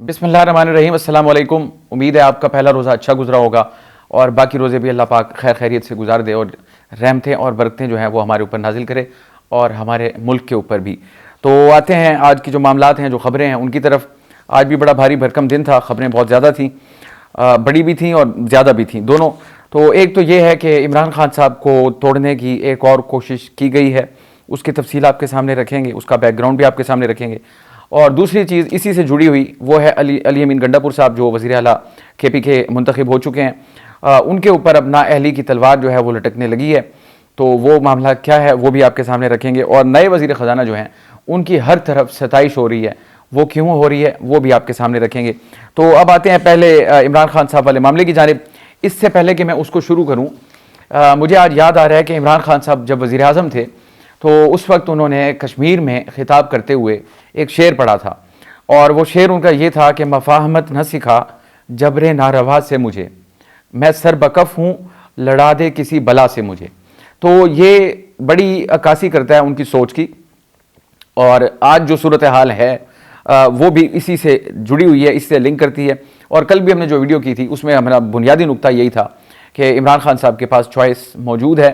बिस्मिल्लाहिर्रहमानिर्रहीम। अस्सलाम वालेकुम। उम्मीद है आपका पहला रोज़ा अच्छा गुजरा होगा और बाकी रोज़े भी अल्लाह पाक खैर खैरियत से गुजार दे और रहमतें और बरकतें जो हैं वो हमारे ऊपर नाजिल करे और हमारे मुल्क के ऊपर भी। तो आते हैं आज की जो मामलात हैं, जो ख़बरें हैं उनकी तरफ। आज भी बड़ा भारी भरकम दिन था, ख़बरें बहुत ज़्यादा थी, बड़ी भी थी और ज़्यादा भी थी, दोनों। तो एक तो ये है कि इमरान खान साहब को तोड़ने की एक और कोशिश की गई है, उसकी तफसील आपके सामने रखेंगे, उसका बैकग्राउंड भी आपके सामने रखेंगे। और दूसरी चीज़ इसी से जुड़ी हुई वो है अली अमीन गंडापुर साहब, जो वज़ीर आला KP के मुंतखब हो चुके हैं। उनके ऊपर अब नाअहली की तलवार जो है वो लटकने लगी है। तो वो मामला क्या है वो भी आपके सामने रखेंगे। और नए वज़ीर ख़जाना जो हैं उनकी हर तरफ सताइश हो रही है, वो क्यों हो रही है वो भी आपके सामने रखेंगे। तो अब आते हैं पहले इमरान खान साहब वाले मामले की जानिब। इससे पहले कि मैं उसको शुरू करूँ, मुझे आज याद आ रहा है कि इमरान खान साहब जब वज़ीर आज़म थे तो उस वक्त उन्होंने कश्मीर में खिताब करते हुए एक शेर पढ़ा था, और वो शेर उनका ये था कि मफाहमत न सिखा जबरे नारवा से मुझे, मैं सरबकफ हूँ लड़ा दे किसी बला से मुझे। तो ये बड़ी अक्कासी करता है उनकी सोच की। और आज जो सूरत हाल है वो भी इसी से जुड़ी हुई है, इससे लिंक करती है। और कल भी हमने जो वीडियो की थी उसमें हमारा बुनियादी नुक्ता यही था कि इमरान खान साहब के पास चॉइस मौजूद है,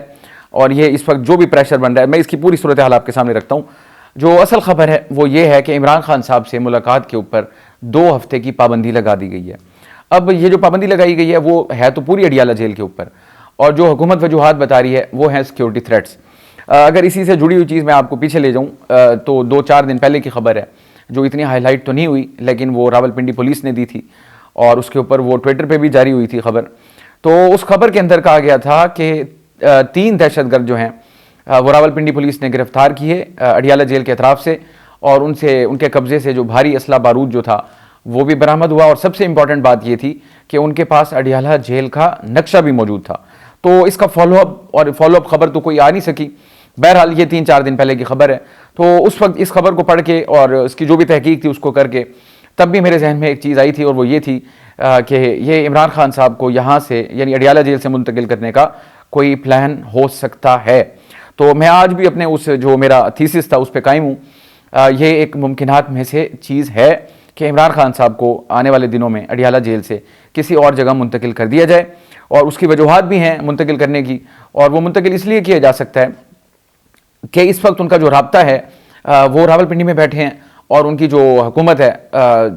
और ये इस वक्त जो भी प्रेशर बन रहा है, मैं इसकी पूरी सूरत हाल आपके सामने रखता हूँ। जो असल खबर है वो ये है कि इमरान खान साहब से मुलाकात के ऊपर 2 हफ्ते की पाबंदी लगा दी गई है। अब ये जो पाबंदी लगाई गई है वो है तो पूरी अडियाला जेल के ऊपर, और जो हुकूमत वजूहात बता रही है वो हैं सिक्योरिटी थ्रेट्स। अगर इसी से जुड़ी हुई चीज़ मैं आपको पीछे ले जाऊँ तो 2-4 दिन पहले की खबर है, जो इतनी हाईलाइट तो नहीं हुई, लेकिन वो रावलपिंडी पुलिस ने दी थी और उसके ऊपर वो ट्विटर पर भी जारी हुई थी खबर। तो उस खबर के अंदर कहा गया था कि 3 दहशतगर्द जो हैं वो रावलपिंडी पुलिस ने गिरफ्तार किए अडियाला जेल के अतराफ से, और उनसे उनके कब्जे से जो भारी असला बारूद जो था वो भी बरामद हुआ। और सबसे इंपॉर्टेंट बात ये थी कि उनके पास अडियाला जेल का नक्शा भी मौजूद था। तो इसका फॉलोअप खबर तो कोई आ नहीं सकी। बहरहाल ये 3-4 दिन पहले की खबर है। तो उस वक्त इस खबर को पढ़ के और इसकी जो भी तहकीक थी उसको करके, तब भी मेरे जहन में एक चीज़ आई थी, और वो ये थी कि ये इमरान खान साहब को यहाँ से यानी अडियाला जेल से मुंतकिल करने का कोई प्लान हो सकता है। तो मैं आज भी अपने उस जो मेरा थीसिस था उस पर कायम हूँ। ये एक मुमकिनात में से चीज़ है कि इमरान खान साहब को आने वाले दिनों में अडियाला जेल से किसी और जगह मुंतकिल कर दिया जाए, और उसकी वजूहात भी हैं मुंतकिल करने की। और वो मुंतकिल इसलिए किया जा सकता है कि इस वक्त उनका जो राब्ता है वो रावलपिंडी में बैठे हैं, और उनकी जो हुकूमत है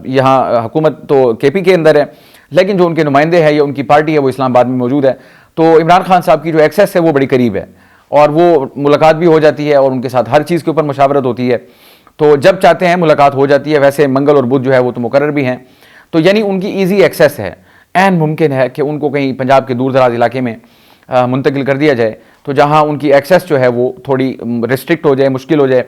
यहाँ हुकूमत तो KP के अंदर है, लेकिन जो उनके नुमाइंदे हैं या उनकी पार्टी है वो इस्लामाबाद में मौजूद है। तो इमरान खान साहब की जो एक्सेस है वो बड़ी करीब है, और वो मुलाकात भी हो जाती है और उनके साथ हर चीज़ के ऊपर मशावरत होती है। तो जब चाहते हैं मुलाकात हो जाती है। वैसे मंगल और बुध जो है वो तो मुकर्रर भी हैं, तो यानी उनकी ईजी एक्सेस है। ऐन मुमकिन है कि उनको कहीं पंजाब के दूर दराज इलाके में मुंतकिल कर दिया जाए, तो जहाँ उनकी एक्सेस जो है वो थोड़ी रिस्ट्रिक्ट हो जाए, मुश्किल हो जाए।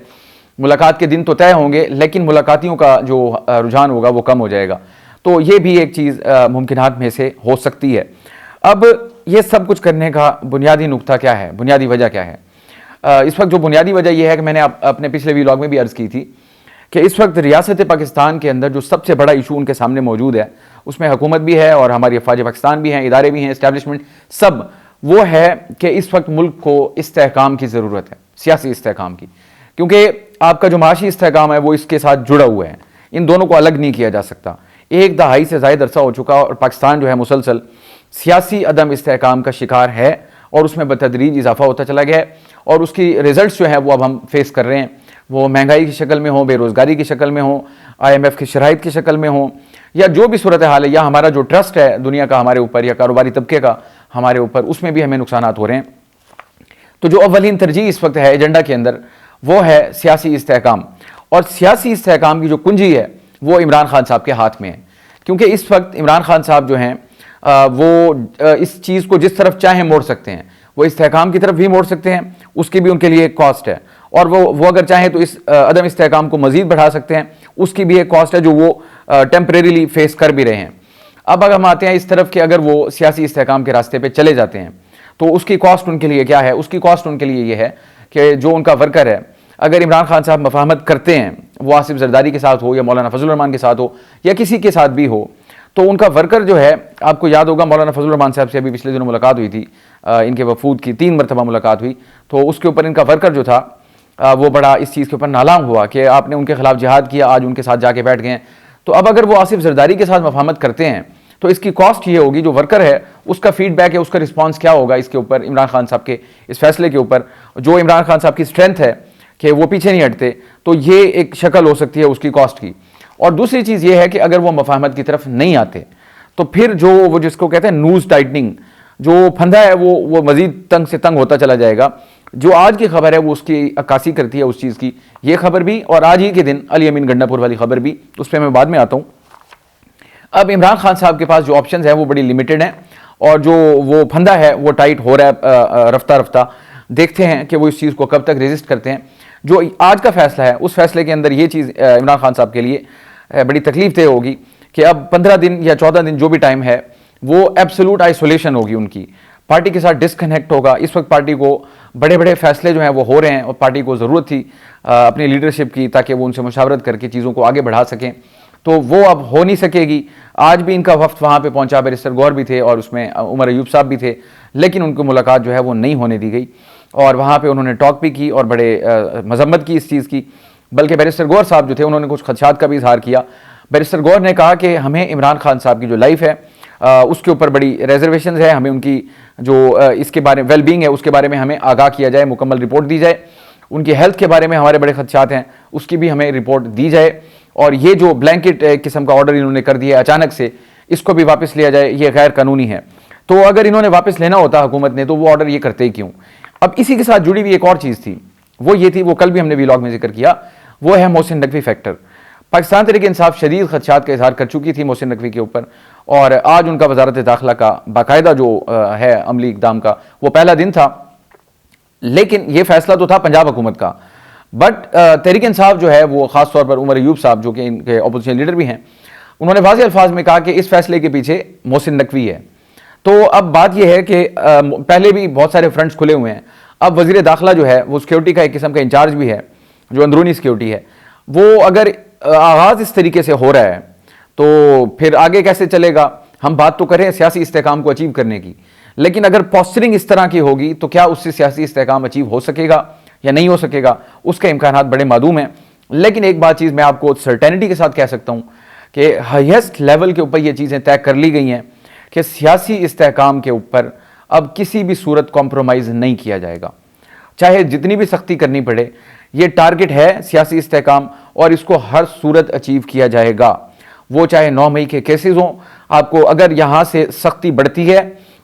मुलाकात के दिन तो तय होंगे, लेकिन मुलाकातियों का जो रुझान होगा वो कम हो जाएगा। तो ये भी एक चीज़ मुमकिनात में से हो सकती है। अब ये सब कुछ करने का बुनियादी नुक्ता क्या है, बुनियादी वजह क्या है? इस वक्त जो बुनियादी वजह यह है कि मैंने अपने पिछले व्लॉग में भी अर्ज़ की थी कि इस वक्त रियासत पाकिस्तान के अंदर जो सबसे बड़ा इशू उनके सामने मौजूद है, उसमें हुकूमत भी है और हमारी अफ़वाज पाकिस्तान भी हैं, इदारे भी हैं, इस्टेब्लिशमेंट सब, वो है कि इस वक्त मुल्क को इस्तेहकाम की ज़रूरत है, सियासी इस्तेहकाम की। क्योंकि आपका जो माशी इस्तेहकाम है वो इसके साथ जुड़ा हुआ है, इन दोनों को अलग नहीं किया जा सकता। 1 दहाई से ज़ायद अरसा हो चुका और पाकिस्तान जो है मुसलसल सियासी अदम इस्तेहकाम का शिकार है, और उसमें बतदरीज इजाफा होता चला गया है। और उसकी रिजल्ट्स जो है वो अब हम फेस कर रहे हैं, वो महंगाई की शक्ल में हो, बेरोज़गारी की शक्ल में हो, IMF की शराइत की शक्ल में हो, या जो भी सूरत हाल है, या हमारा जो ट्रस्ट है दुनिया का हमारे ऊपर या कारोबारी तबके का हमारे ऊपर, उसमें भी हमें नुकसान हो रहे हैं। तो जो अव्वलीन तरजीह इस वक्त है एजेंडा के अंदर वो है सियासी इस्तेहकाम, और सियासी इस्तेहकाम की जो कुंजी है वो इमरान खान साहब के हाथ में है। क्योंकि इस वक्त इमरान खान साहब जो हैं वो इस चीज़ को जिस तरफ चाहें मोड़ सकते हैं, वो इस्तेहकाम की तरफ भी मोड़ सकते हैं, उसकी भी उनके लिए एक कॉस्ट है। और वो अगर चाहें तो इस अदम इस्तेहकाम को मज़ीद बढ़ा सकते हैं, उसकी भी एक कॉस्ट है जो वो टेम्परेरीली फेस कर भी रहे हैं। अब अगर हम आते हैं इस तरफ कि अगर वो सियासी इस्तेहकाम के रास्ते पर चले जाते हैं तो उसकी कॉस्ट उनके लिए क्या है? उसकी कॉस्ट उनके लिए ये है कि जो उनका वर्कर है, अगर इमरान खान साहब मफाहमत करते हैं, वो आसिफ जरदारी के साथ हो या मौलाना फजल रहमान के साथ हो या किसी के साथ भी हो, तो उनका वर्कर जो है, आपको याद होगा मौलाना फजल रहमान साहब से अभी पिछले दिनों मुलाकात हुई थी, इनके वफूद की 3 मरतबा मुलाकात हुई। तो उसके ऊपर इनका वर्कर जो था वो बड़ा इस चीज़ के ऊपर नालाम हुआ कि आपने उनके खिलाफ जिहाद किया, आज उनके साथ जाके बैठ गए। तो अब अगर वो आसिफ जरदारी के साथ मफाहमत करते हैं तो इसकी कॉस्ट ये होगी, जो वर्कर है उसका फीडबैक है, उसका रिस्पांस क्या होगा इसके ऊपर, इमरान खान साहब के इस फैसले के ऊपर, जो इमरान खान साहब की स्ट्रेंथ है कि वो पीछे नहीं हटते, तो ये एक शक्ल हो सकती है उसकी कॉस्ट की। और दूसरी चीज़ ये है कि अगर वो मफाहमत की तरफ नहीं आते तो फिर जो वो जिसको कहते हैं न्यूज़ टाइटनिंग, जो फंदा है वो मजीद तंग से तंग होता चला जाएगा। जो आज की खबर है वो उसकी अक्कासी करती है उस चीज़ की, ये खबर भी, और आज ही के दिन अली अमीन गंडापुर वाली खबर भी, उस पर मैं बाद में आता हूँ। अब इमरान खान साहब के पास जो ऑप्शंस हैं वो बड़ी लिमिटेड हैं, और जो वो फंदा है वो टाइट हो रहा है रफ्ता रफ्ता। देखते हैं कि वो इस चीज़ को कब तक रेजिस्ट करते हैं। जो आज का फैसला है उस फैसले के अंदर ये चीज़ इमरान खान साहब के लिए बड़ी तकलीफ देह होगी कि अब 15 दिन या 14 दिन जो भी टाइम है वो एब्सोल्यूट आइसोलेशन होगी उनकी, पार्टी के साथ डिस्कनेक्ट होगा। इस वक्त पार्टी को बड़े बड़े फैसले जो हैं वो हो रहे हैं और पार्टी को ज़रूरत थी अपनी लीडरशिप की, ताकि वो उनसे मुशावरत करके चीज़ों को आगे बढ़ा सकें, तो वो अब हो नहीं सकेगी। आज भी इनका वफ्त वहाँ पे पहुँचा, बैरिस्टर गौहर भी थे और उसमें उमर अयूब साहब भी थे, लेकिन उनकी मुलाकात जो है वो नहीं होने दी गई, और वहाँ पे उन्होंने टॉक भी की और बड़े मजम्मत की इस चीज़ की। बल्कि बैरिस्टर गौहर साहब जो थे उन्होंने कुछ खदशात का भी इजहार किया। बैरिस्टर गौहर ने कहा कि हमें इमरान खान साहब की जो लाइफ है उसके ऊपर बड़ी रिजर्वेशन है, हमें उनकी जो इसके बारे में वेलबींग है उसके बारे में हमें आगाह किया जाए, मुकम्मल रिपोर्ट दी जाए। उनकी हेल्थ के बारे में हमारे बड़े खदशात हैं, उसकी भी हमें रिपोर्ट दी जाए। और ये जो ब्लैंकेट किस्म का ऑर्डर इन्होंने कर दिया अचानक से, इसको भी वापस लिया जाए, ये गैर कानूनी है। तो अगर इन्होंने वापस लेना होता हुकूमत ने तो वो ऑर्डर ये करते ही क्यों। अब इसी के साथ जुड़ी हुई एक और चीज़ थी, वो ये थी, वो कल भी हमने व्लॉग में जिक्र किया, वो है मोहसिन नकवी फैक्टर। पाकिस्तान तहरीक इंसाफ शदीद खदशात का इजहार कर चुकी थी मोहसिन नकवी के ऊपर, और आज उनका वजारत दाखिला का बाकायदा जो है अमली इकदाम का वो पहला दिन था। लेकिन ये फैसला तो था पंजाब हुकूमत का, बट तहरीक इंसाफ जो है वो ख़ास तौर पर उमर अयूब साहब जो कि इनके अपोजिशन लीडर भी हैं, उन्होंने वाज़ेह अल्फाज में कहा कि इस फैसले के पीछे मोहसिन नकवी है। तो अब बात यह है कि पहले भी बहुत सारे फ्रंट्स खुले हुए हैं, अब वज़ीर दाखिला जो है वो सिक्योरिटी का एक किस्म का इंचार्ज भी है, जो अंदरूनी सिक्योरिटी है, वो अगर आगाज़ इस तरीके से हो रहा है तो फिर आगे कैसे चलेगा। हम बात तो करें सियासी इस्तेकाम को अचीव करने की, लेकिन अगर पोस्चरिंग इस तरह की होगी तो क्या उससे सियासी इस्तेकाम अचीव हो सकेगा या नहीं हो सकेगा, उसके इम्कानात बड़े मादूम हैं। लेकिन एक बात चीज़ मैं आपको सर्टेनिटी के साथ कह सकता हूँ कि हाईएस्ट लेवल के ऊपर ये चीज़ें तय कर ली गई हैं कि सियासी इस्तेकाम के ऊपर अब किसी भी सूरत कॉम्प्रोमाइज़ नहीं किया जाएगा, चाहे जितनी भी सख्ती करनी पड़े। ये टारगेट है सियासी इस्तेकाम, और इसको हर सूरत अचीव किया जाएगा, वो चाहे 9 मई के केसेस हों। आपको अगर यहाँ से सख्ती बढ़ती है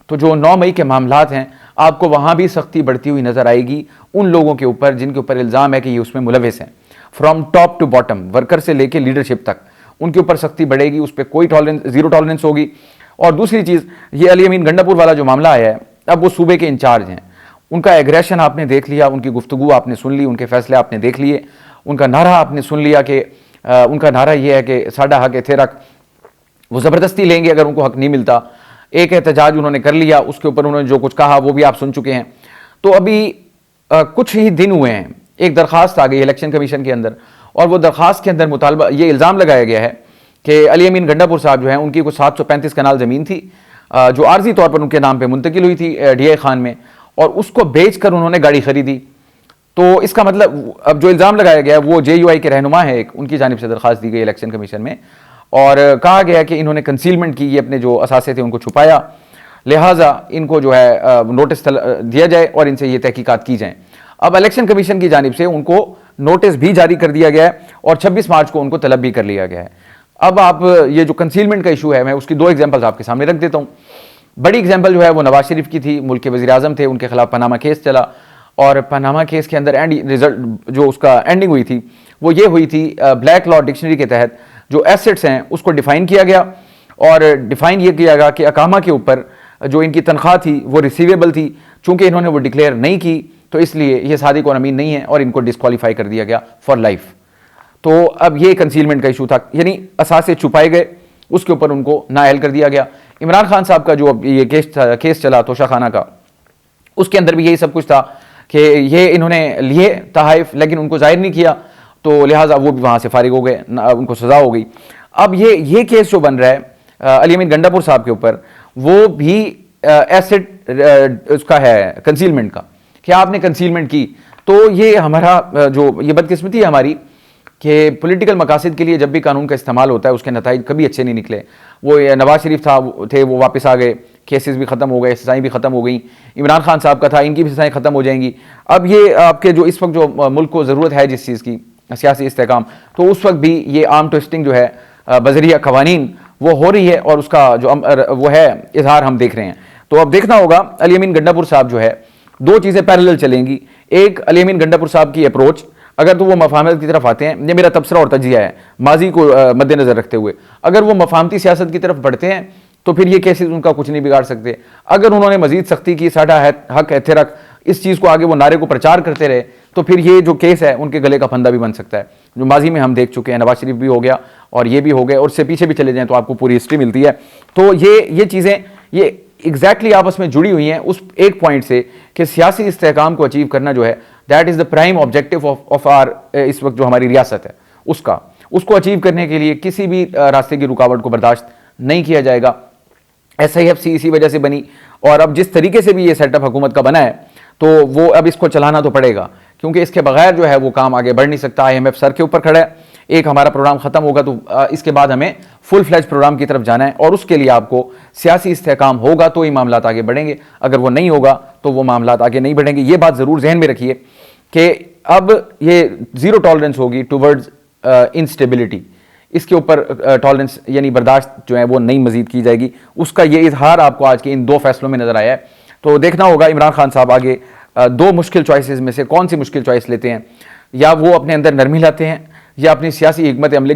तो जो 9 मई के मामलात हैं आपको वहाँ भी सख्ती बढ़ती हुई नज़र आएगी उन लोगों के ऊपर जिनके ऊपर इल्ज़ाम है कि ये उसमें मुलविस हैं, from top to bottom, worker से लेकर लीडरशिप तक, उनके ऊपर सख्ती बढ़ेगी, उस पर कोई टॉलरेंस, ज़ीरो टॉलरेंस होगी। और दूसरी चीज़, ये अली अमीन गंडापुर वाला जो मामला आया है, अब वो सूबे के इंचार्ज हैं, उनका एग्रेशन आपने देख लिया, उनकी गुफ्तगू आपने सुन ली, उनके फैसले आपने देख लिए, उनका नारा आपने सुन लिया कि उनका नारा ये है कि साडा हक इत्थे रख, वो ज़बरदस्ती लेंगे अगर उनको हक नहीं मिलता। एक एहतजाज उन्होंने कर लिया, उसके ऊपर उन्होंने जो कुछ कहा वो भी आप सुन चुके हैं। तो अभी कुछ ही दिन हुए हैं, एक दरख्वास्त आ गई इलेक्शन कमीशन के अंदर, और वो दरख्वास्त के अंदर मुतालबा ये इल्ज़ाम लगाया गया है कि अली अमीन गंडापुर साहब जो हैं उनकी कुछ 735 कनाल ज़मीन थी जो आर्जी तौर पर उनके नाम पर मुंतकिल हुई थी DI खान में, और उसको बेच कर उन्होंने गाड़ी खरीदी। तो इसका मतलब अब जो इल्ज़ाम लगाया गया वो JUI के रहनुमा है एक, उनकी जानिब से दरख्वास्त दी गई इलेक्शन कमीशन में, और कहा गया कि इन्होंने कंसीलमेंट की, ये अपने जो असासे थे उनको छुपाया, लिहाजा इनको जो है नोटिस दिया जाए और इनसे ये तहकीकात की जाए। अब इलेक्शन कमीशन की जानिब से उनको नोटिस भी जारी कर दिया गया है और 26 मार्च को उनको तलब भी कर लिया गया है। अब आप ये जो कंसीलमेंट का इशू है, मैं उसकी 2 एग्जाम्पल्स आपके सामने रख देता हूँ। बड़ी एग्जाम्पल जो है वो नवाज शरीफ की थी, मुल्क के वज़ीर आज़म थे, उनके खिलाफ पनामा केस चला, और पनामा केस के अंदर रिजल्ट जो उसका एंडिंग हुई थी वो ये हुई थी, ब्लैक लॉ डिक्शनरी के तहत जो एसेट्स हैं उसको डिफ़ाइन किया गया, और डिफ़ाइन ये किया गया कि अकामा के ऊपर जो इनकी तनख्वाह थी वो रिसीवेबल थी, चूँकि इन्होंने वो डिक्लेयर नहीं की तो इसलिए ये सादिक और अमीन नहीं है और इनको डिस्क्वालीफाई कर दिया गया फॉर लाइफ। तो अब ये कंसीलमेंट का इशू था, यानी असासे छुपाए गए, उसके ऊपर उनको नाअहल कर दिया गया। इमरान खान साहब का जो अब ये केस चला तोशाखाना का, उसके अंदर भी यही सब कुछ था कि ये इन्होंने लिए तहाइफ लेकिन उनको जाहिर नहीं किया, तो लिहाजा वो भी वहाँ से फारिग हो गए, उनको सज़ा हो गई। अब ये केस जो बन रहा है अली अमीन गंडापुर साहब के ऊपर, वो भी एसेट उसका है कंसीलमेंट का, कि आपने कंसीलमेंट की। तो ये हमारा जो ये बदकिस्मती है हमारी कि पॉलिटिकल मकासद के लिए जब भी कानून का इस्तेमाल होता है उसके नताइज कभी अच्छे नहीं निकले। वो नवाज शरीफ थे, वो वापस आ गए, केसेस भी ख़त्म हो गए, सज़ाएँ भी ख़त्म हो गई। इमरान खान साहब का था, इनकी भी सज़ाएँ ख़त्म हो जाएंगी। अब ये आपके जो इस वक्त जो मुल्क को ज़रूरत है जिस चीज़ की, सियासी इस्तेहकाम, तो उस वक्त भी ये आर्म ट्विस्टिंग जो है बज़रिया क़वानीन वो हो रही है और उसका जो वो है इजहार हम देख रहे हैं। तो अब देखना होगा अली अमीन गंडापुर साहब जो है, दो चीज़ें पैरेलल चलेंगी। एक, अली अमीन गंडापुर साहब की अप्रोच, अगर तो वो मफाहमत की तरफ आते हैं, ये मेरा तबसरा और तजिया है माजी को मद्देनज़र रखते हुए, अगर वो मफाहमती सियासत की तरफ बढ़ते हैं तो फिर ये केसेस उनका कुछ नहीं बिगाड़ सकते। अगर उन्होंने मजीद सख्ती की, साडा हक है थिरक, इस चीज़ को आगे वो नारे को प्रचार करते रहे, तो फिर ये जो केस है उनके गले का फंदा भी बन सकता है, जो माजी में हम देख चुके हैं। नवाज शरीफ भी हो गया और ये भी हो गए, और उससे पीछे भी चले जाएं तो आपको पूरी हिस्ट्री मिलती है। तो ये चीज़ें ये एग्जैक्टली आपस में जुड़ी हुई हैं उस एक पॉइंट से कि सियासी इस्तेहकाम को अचीव करना जो है that is the prime objective of our, इस वक्त जो हमारी रियासत है उसको अचीव करने के लिए किसी भी रास्ते की रुकावट को बर्दाश्त नहीं किया जाएगा। SIFC इसी वजह से बनी, और अब जिस तरीके से भी ये सेटअप हुकूमत का बना है तो वो अब इसको चलाना तो पड़ेगा, क्योंकि इसके बगैर जो है वो काम आगे बढ़ नहीं सकता। IMF सर के ऊपर खड़ा है, एक हमारा प्रोग्राम ख़त्म होगा तो इसके बाद हमें फुल फ्लैज प्रोग्राम की तरफ जाना है, और उसके लिए आपको सियासी इस्तेहकाम होगा तो ये मामला आगे बढ़ेंगे, अगर वो नहीं होगा तो वो मामला आगे नहीं बढ़ेंगे। ये बात ज़रूर जहन में रखिए कि अब ये ज़ीरो टॉलरेंस होगी टूवर्ड्स इंस्टेबिलिटी, इसके ऊपर टॉलरेंस यानी बर्दाश्त जो है वो नहीं मजीद की जाएगी। उसका ये इजहार आपको आज के इन दो फैसलों में नजर आया है। तो देखना होगा इमरान खान साहब आगे दो मुश्किल चॉइसेस में से कौन सी मुश्किल चॉइस लेते हैं, या वो अपने अंदर नरमी लाते हैं, या अपनी सियासी हिकमत अमली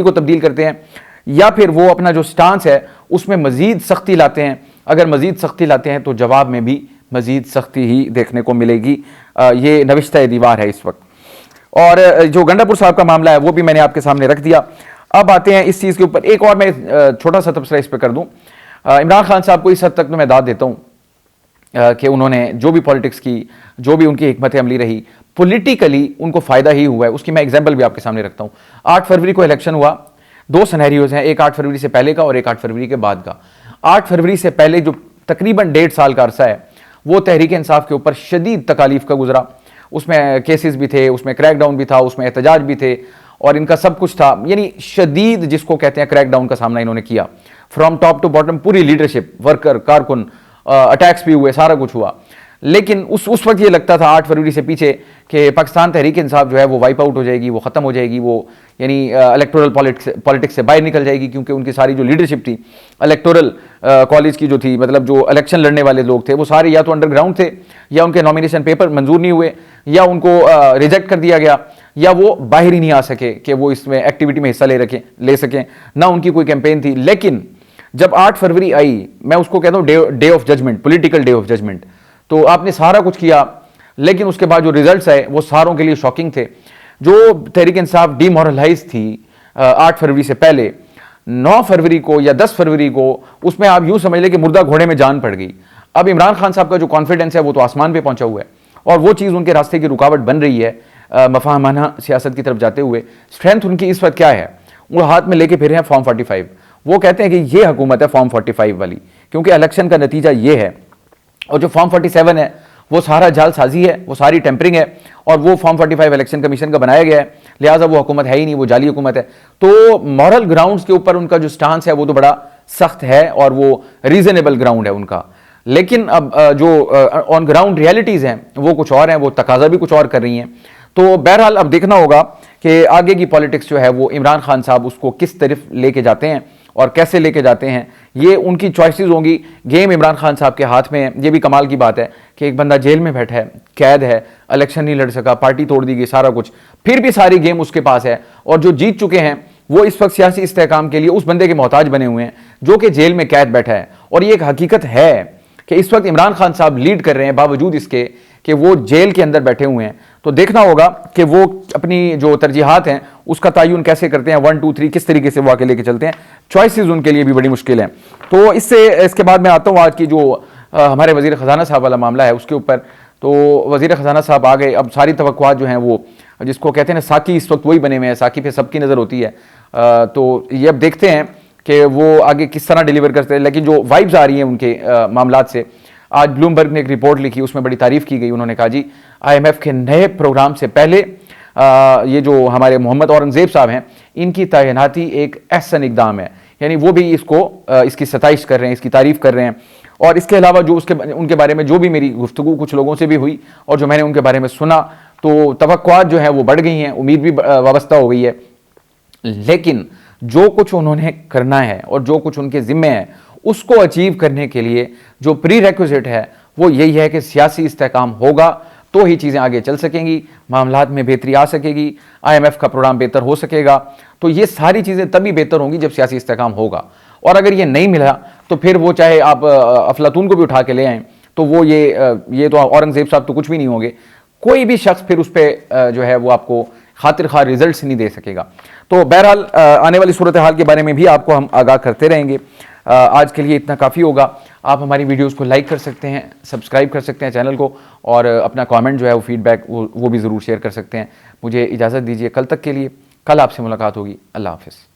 को तब्दील करते हैं, या फिर वो अपना जो स्टांस है उसमें मजीद सख्ती लाते हैं। अगर मजीद सख्ती लाते हैं तो जवाब में भी मजीद सख्ती ही देखने को मिलेगी। ये नविश्ता दीवार है इस वक्त। और जो गंडापुर साहब का मामला है वो भी मैंने आपके सामने रख दिया। अब आते हैं इस चीज़ के ऊपर, एक और मैं छोटा सा तबसरा इस पर कर दूं। इमरान खान साहब को इस हद तक तो मैं दाद देता हूं कि उन्होंने जो भी पॉलिटिक्स की, जो भी उनकी हिकमत अमली रही, पॉलिटिकली उनको फ़ायदा ही हुआ है। उसकी मैं एग्जाम्पल भी आपके सामने रखता हूँ। 8 फरवरी को इलेक्शन हुआ, दो सिनेरियोज हैं, एक 8 फरवरी से पहले का और एक 8 फरवरी के बाद का। 8 फरवरी से पहले जो तकरीबन 1.5 साल का अरसा है वो तहरीक इंसाफ के ऊपर शदीद तकालीफ का गुजरा। उसमें केसेस भी थे, उसमें क्रैकडाउन भी था, उसमें एहतजाज भी थे, और इनका सब कुछ था। यानी शदीद जिसको कहते हैं क्रैकडाउन का सामना इन्होंने किया, फ्रॉम टॉप टू बॉटम, पूरी लीडरशिप, वर्कर, कारकुन, अटैक्स भी हुए, सारा कुछ हुआ। लेकिन उस वक्त ये लगता था 8 फरवरी से पीछे कि पाकिस्तान तहरीक इंसाफ जो है वो वाइप आउट हो जाएगी, वो ख़त्म हो जाएगी, वो यानी इलेक्टोरल पॉलिटिक्स से बाहर निकल जाएगी, क्योंकि उनकी सारी जो लीडरशिप थी इलेक्टोरल कॉलेज की जो थी, मतलब जो इलेक्शन लड़ने वाले लोग थे वो सारे या तो अंडरग्राउंड थे, या उनके नॉमिनेशन पेपर मंजूर नहीं हुए, या उनको रिजेक्ट कर दिया गया, या वो बाहर ही नहीं आ सके कि वो इसमें एक्टिविटी में हिस्सा ले सकें, ना उनकी कोई कैंपेन थी। लेकिन जब 8 फरवरी आई, मैं उसको कहता हूँ day of judgement, political day of judgement, तो आपने सारा कुछ किया, लेकिन उसके बाद जो रिजल्ट्स आए वो सारों के लिए शॉकिंग थे। जो तहरीक इंसाफ डिमोरलाइज थी 8 फरवरी से पहले, 9 फरवरी को या 10 फरवरी को उसमें आप यूं समझ लें कि मुर्दा घोड़े में जान पड़ गई। अब इमरान खान साहब का जो कॉन्फिडेंस है वो तो आसमान पे पहुंचा हुआ है, और वो चीज़ उनके रास्ते की रुकावट बन रही है मफाहमाना सियासत की तरफ जाते हुए। स्ट्रेंथ उनकी इस वक्त क्या है, वो हाथ में लेके फिर हैं फॉर्म 45। वो कहते हैं कि ये हुकूमत है फॉर्म 45 वाली, क्योंकि इलेक्शन का नतीजा ये है, और जो फॉर्म 47 है वो सारा जालसाजी है, वो सारी टेम्परिंग है, और वो फॉर्म 45 इलेक्शन कमीशन का बनाया गया है, लिहाजा वो हुकूमत है ही नहीं, वो जाली हुकूमत है। तो मॉरल ग्राउंड्स के ऊपर उनका जो स्टांस है वो तो बड़ा सख्त है, और वो रीजनेबल ग्राउंड है उनका। लेकिन अब जो ऑन ग्राउंड रियलिटीज़ हैं वो कुछ और हैं, वो तकाजा भी कुछ और कर रही हैं। तो बहरहाल अब देखना होगा कि आगे की पॉलिटिक्स जो है वो इमरान खान साहब उसको किस तरफ लेके जाते हैं और कैसे लेके जाते हैं, ये उनकी चॉइसेस होंगी। गेम इमरान खान साहब के हाथ में है। ये भी कमाल की बात है कि एक बंदा जेल में बैठा है, कैद है, इलेक्शन नहीं लड़ सका, पार्टी तोड़ दी गई, सारा कुछ, फिर भी सारी गेम उसके पास है, और जो जीत चुके हैं वो इस वक्त सियासी इस्तेहकाम के लिए उस बंदे के मोहताज बने हुए हैं जो कि जेल में कैद बैठा है। और ये एक हकीकत है कि इस वक्त इमरान खान साहब लीड कर रहे हैं बावजूद इसके कि वो जेल के अंदर बैठे हुए हैं। तो देखना होगा कि वो अपनी जो तरजीहात हैं उसका तयन कैसे करते हैं, 1 2 3 किस तरीके से वो आगे लेके चलते हैं। चॉइसेस उनके लिए भी बड़ी मुश्किल है। तो इसके बाद मैं आता हूँ आज की जो हमारे वज़ीर ख़जाना साहब वाला मामला है उसके ऊपर। तो वज़ीर ख़जाना साहब आ गए, अब सारी तवक्कुआत जो हैं वो जिसको कहते हैं ना साकी, इस वक्त वही बने हुए हैं, साकी पे सबकी नज़र होती है। तो ये अब देखते हैं कि वो आगे किस तरह डिलीवर करते हैं। लेकिन जो वाइब्स आ रही हैं उनके मामलात से, आज ब्लूमबर्ग ने एक रिपोर्ट लिखी, उसमें बड़ी तारीफ की गई। उन्होंने कहा जी IMF के नए प्रोग्राम से पहले ये जो हमारे मोहम्मद औरंगज़ेब साहब हैं, इनकी तैनाती एक अहसन इकदाम है, यानी वो भी इसकी सताइश कर रहे हैं, इसकी तारीफ़ कर रहे हैं। और इसके अलावा जो उनके बारे में जो भी मेरी गुफ्तगू कुछ लोगों से भी हुई और जो मैंने उनके बारे में सुना, तो तवक्कुआत जो है वो बढ़ गई हैं, उम्मीद भी वाबस्ता हो गई है। लेकिन जो कुछ उन्होंने करना है और जो कुछ उनके ज़िम्मे है, उसको अचीव करने के लिए जो प्री रेक्विजिट है वो यही है कि सियासी इस्तेहकाम होगा तो ही चीज़ें आगे चल सकेंगी, मामलात में बेहतरी आ सकेगी, IMF का प्रोग्राम बेहतर हो सकेगा। तो ये सारी चीज़ें तभी बेहतर होंगी जब सियासी इस्तेहकाम होगा। और अगर ये नहीं मिला तो फिर वो चाहे आप अफलातून को भी उठा के ले आएँ, तो वो ये तो औरंगज़ेब साहब तो कुछ भी नहीं होंगे। कोई भी शख्स फिर उस पर जो है वो आपको खातिर खा रिजल्ट्स नहीं दे सकेगा। तो बहरहाल आने वाली सूरत हाल के बारे में भी आपको हम आगाह करते रहेंगे। आज के लिए इतना काफ़ी होगा। आप हमारी वीडियोस को लाइक कर सकते हैं, सब्सक्राइब कर सकते हैं चैनल को, और अपना कमेंट जो है वो फीडबैक वो भी ज़रूर शेयर कर सकते हैं। मुझे इजाज़त दीजिए कल तक के लिए। कल आपसे मुलाकात होगी। अल्लाह हाफ़िज़।